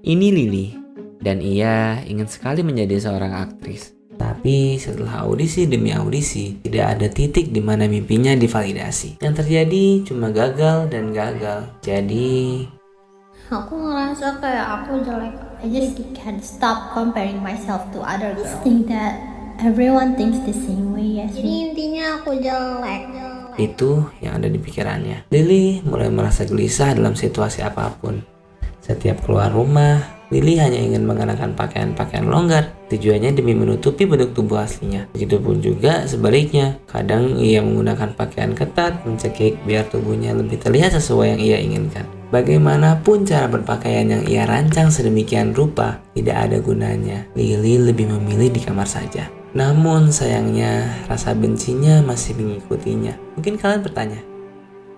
Ini Lily, dan ia ingin sekali menjadi seorang aktris. Tapi setelah audisi demi audisi, tidak ada titik di mana mimpinya divalidasi. Yang terjadi cuma gagal dan gagal. Jadi, aku ngerasa kayak aku jelek. I just can't stop comparing myself to other girls. I think that everyone thinks the same way as me. Jadi intinya aku jelek. itu yang ada di pikirannya. Lily mulai merasa gelisah dalam situasi apapun. Setiap keluar rumah, Lily hanya ingin mengenakan pakaian-pakaian longgar. Tujuannya demi menutupi bentuk tubuh aslinya. Begitupun juga sebaliknya. Kadang ia menggunakan pakaian ketat, mencekik biar tubuhnya lebih terlihat sesuai yang ia inginkan. Bagaimanapun cara berpakaian yang ia rancang sedemikian rupa, tidak ada gunanya. Lily lebih memilih di kamar saja. Namun sayangnya rasa bencinya masih mengikutinya. Mungkin kalian bertanya,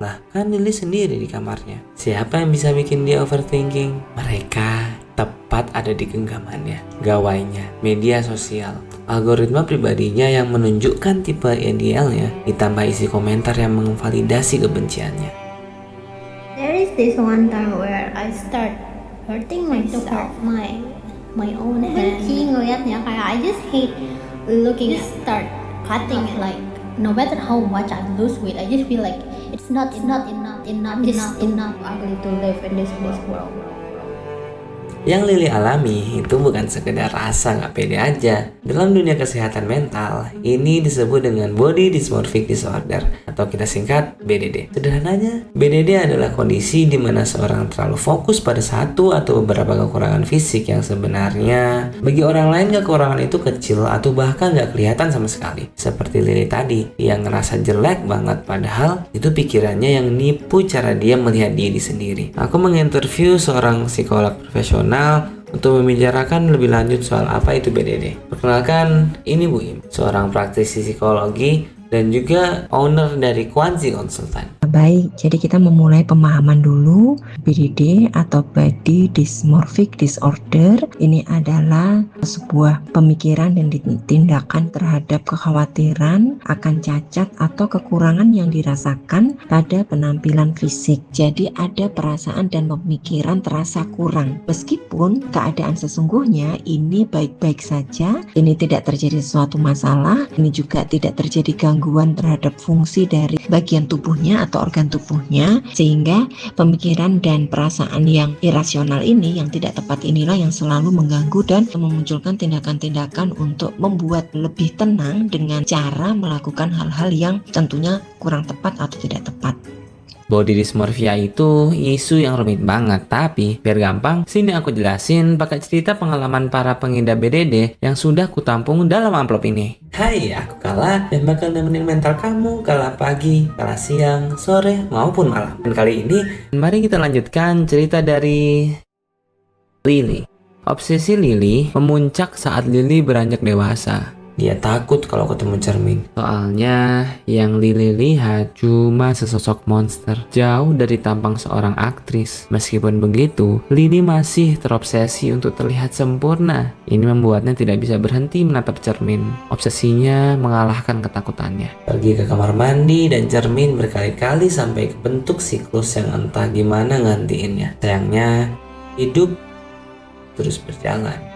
lah kan Lily sendiri di kamarnya. Siapa yang bisa bikin dia overthinking? Mereka tepat ada di genggamannya, gawainya, media sosial. Algoritma pribadinya yang menunjukkan tipe idealnya, ditambah isi komentar yang memvalidasi kebenciannya. There is this one time where I start hurting myself, my own hand. Benci ngeliatnya, kayak I just hate looking at start cutting it. Like no matter how much I lose weight, I just feel like it's not enough. Just enough ugly to live in this world. Yang Lily alami itu bukan sekedar rasa gak pede aja. Dalam dunia kesehatan mental, ini disebut dengan Body Dysmorphic Disorder atau kita singkat BDD. Sederhananya, BDD adalah kondisi di mana seorang terlalu fokus pada satu atau beberapa kekurangan fisik yang sebenarnya bagi orang lain kekurangan itu kecil atau bahkan gak kelihatan sama sekali. Seperti Lily tadi, yang ngerasa jelek banget padahal itu pikirannya yang nipu cara dia melihat diri sendiri. Aku menginterview seorang psikolog profesional untuk membicarakan lebih lanjut soal apa itu BDD. Perkenalkan, ini Bu Im, seorang praktisi psikologi dan juga owner dari Kwanzi Konsultan. Baik, jadi kita memulai pemahaman dulu. BDD atau Body Dysmorphic Disorder ini adalah sebuah pemikiran dan tindakan terhadap kekhawatiran akan cacat atau kekurangan yang dirasakan pada penampilan fisik. Jadi ada perasaan dan pemikiran terasa kurang. Meskipun keadaan sesungguhnya ini baik-baik saja, ini tidak terjadi suatu masalah, ini juga tidak terjadi gangguan terhadap fungsi dari bagian tubuhnya atau organ tubuhnya, sehingga pemikiran dan perasaan yang irasional ini, yang tidak tepat inilah yang selalu mengganggu dan memunculkan tindakan-tindakan untuk membuat lebih tenang dengan cara melakukan hal-hal yang tentunya kurang tepat atau tidak tepat. Body dysmorphia itu isu yang rumit banget, tapi biar gampang, sini aku jelasin pakai cerita pengalaman para pengidap BDD yang sudah kutampung dalam amplop ini. Hai, aku Kala dan bakal nemenin mental kamu kala pagi, kala siang, sore, maupun malam. Dan kali ini, mari kita lanjutkan cerita dari Lily. Obsesi Lily memuncak saat Lily beranjak dewasa. Dia takut kalau ketemu cermin. Soalnya yang Lily lihat cuma sesosok monster, jauh dari tampang seorang aktris. Meskipun begitu, Lily masih terobsesi untuk terlihat sempurna. Ini membuatnya tidak bisa berhenti menatap cermin. Obsesinya mengalahkan ketakutannya. Pergi ke kamar mandi dan cermin berkali-kali sampai kebentuk siklus yang entah gimana gantiinnya. Sayangnya, hidup terus berjalan.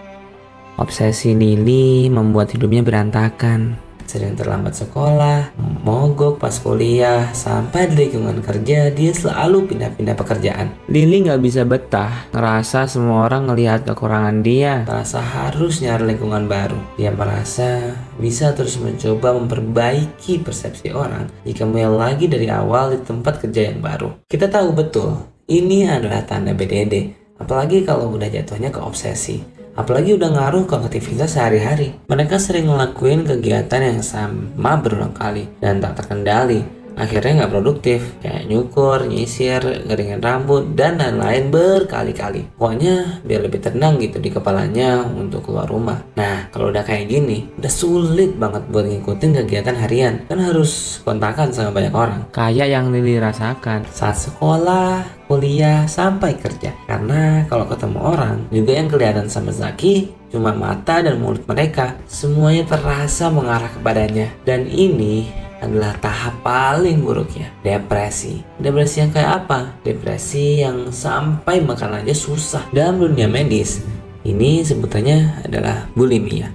Obsesi Lily membuat hidupnya berantakan. Sering terlambat sekolah, mogok pas kuliah, sampai di lingkungan kerja dia selalu pindah-pindah pekerjaan. Lily gak bisa betah, ngerasa semua orang ngelihat kekurangan dia, merasa harus nyari lingkungan baru. Dia merasa bisa terus mencoba memperbaiki persepsi orang jika mulai lagi dari awal di tempat kerja yang baru. Kita tahu betul, ini adalah tanda BDD, apalagi kalau udah jatuhnya ke obsesi. Apalagi udah ngaruh ke aktivitas sehari-hari. Mereka sering ngelakuin kegiatan yang sama berulang kali dan tak terkendali. Akhirnya nggak produktif, kayak nyukur, nyisir, ngeringin rambut, dan lain-lain berkali-kali. Pokoknya biar lebih tenang gitu di kepalanya untuk keluar rumah. Nah, kalau udah kayak gini, udah sulit banget buat ngikutin kegiatan harian. Kan harus kontakan sama banyak orang. Kayak yang Lily rasakan saat sekolah, kuliah, sampai kerja. Karena kalau ketemu orang, juga yang kelihatan sama Zaki cuma mata dan mulut mereka. Semuanya terasa mengarah kepadanya. Dan ini adalah tahap paling buruknya, depresi. Depresi yang kayak apa? Depresi yang sampai makan aja susah. Dalam dunia medis, ini sebutannya adalah bulimia.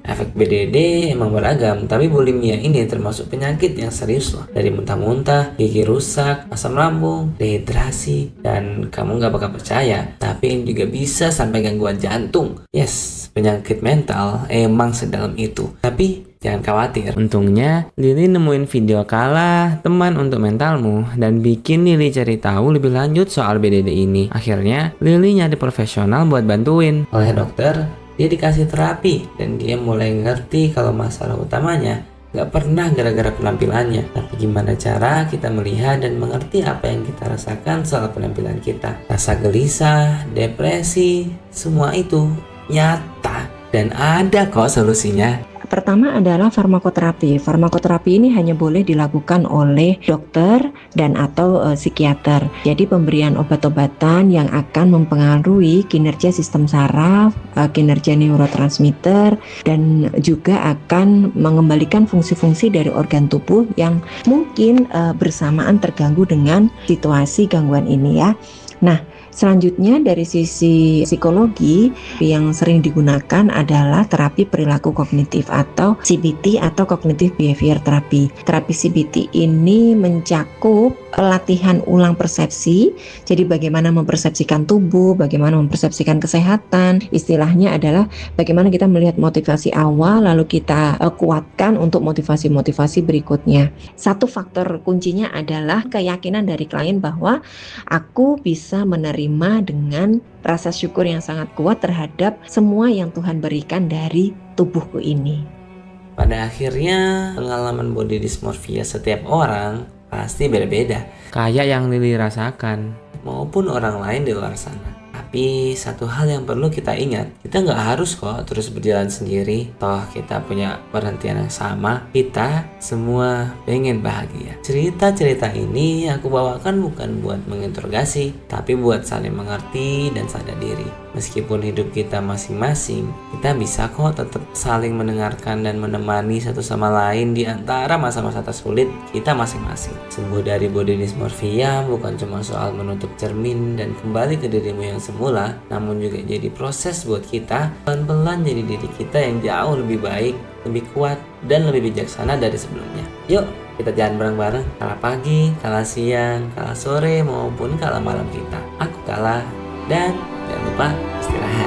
Efek BDD emang beragam, tapi bulimia ini termasuk penyakit yang serius loh. Dari muntah-muntah, gigi rusak, asam lambung, dehidrasi, dan kamu gak bakal percaya, tapi ini juga bisa sampai gangguan jantung. Yes, penyakit mental emang sedalam itu. Tapi jangan khawatir. Untungnya, Lily nemuin video Kala, teman untuk mentalmu, dan bikin Lily cari tahu lebih lanjut soal BDD ini. Akhirnya, Lily nyari profesional buat bantuin. Oleh dokter, dia dikasih terapi dan dia mulai ngerti kalau masalah utamanya gak pernah gara-gara penampilannya, tapi gimana cara kita melihat dan mengerti apa yang kita rasakan soal penampilan kita. Rasa gelisah, depresi, semua itu nyata dan ada kok solusinya. Pertama adalah farmakoterapi. Farmakoterapi ini hanya boleh dilakukan oleh dokter dan atau psikiater. Jadi pemberian obat-obatan yang akan mempengaruhi kinerja sistem saraf, kinerja neurotransmitter, dan juga akan mengembalikan fungsi-fungsi dari organ tubuh yang mungkin bersamaan terganggu dengan situasi gangguan ini ya. Nah, selanjutnya dari sisi psikologi yang sering digunakan adalah terapi perilaku kognitif atau CBT atau Cognitive Behavior Therapy. Terapi CBT ini mencakup latihan ulang persepsi, jadi bagaimana mempersepsikan tubuh, bagaimana mempersepsikan kesehatan. Istilahnya adalah bagaimana kita melihat motivasi awal lalu kita kuatkan untuk motivasi-motivasi berikutnya. Satu faktor kuncinya adalah keyakinan dari klien bahwa aku bisa menerima dengan rasa syukur yang sangat kuat terhadap semua yang Tuhan berikan dari tubuhku ini. Pada akhirnya, pengalaman body dysmorphia setiap orang pasti beda-beda. Kayak yang Lily rasakan, maupun orang lain di luar sana. Tapi satu hal yang perlu kita ingat, kita nggak harus kok terus berjalan sendiri. Toh kita punya perhentian yang sama, kita semua pengen bahagia. Cerita-cerita ini aku bawakan bukan buat menginterogasi, tapi buat saling mengerti dan sadar diri. Meskipun hidup kita masing-masing, kita bisa kok tetap saling mendengarkan dan menemani satu sama lain di antara masa-masa tersulit kita masing-masing. Sembuh dari body dysmorphia bukan cuma soal menutup cermin dan kembali ke dirimu yang semula, namun juga jadi proses buat kita pelan-pelan jadi diri kita yang jauh lebih baik, lebih kuat, dan lebih bijaksana dari sebelumnya. Yuk, kita jalan bareng-bareng, kala pagi, kala siang, kala sore, maupun kala malam kita. Aku Kala, dan jangan lupa istirahat.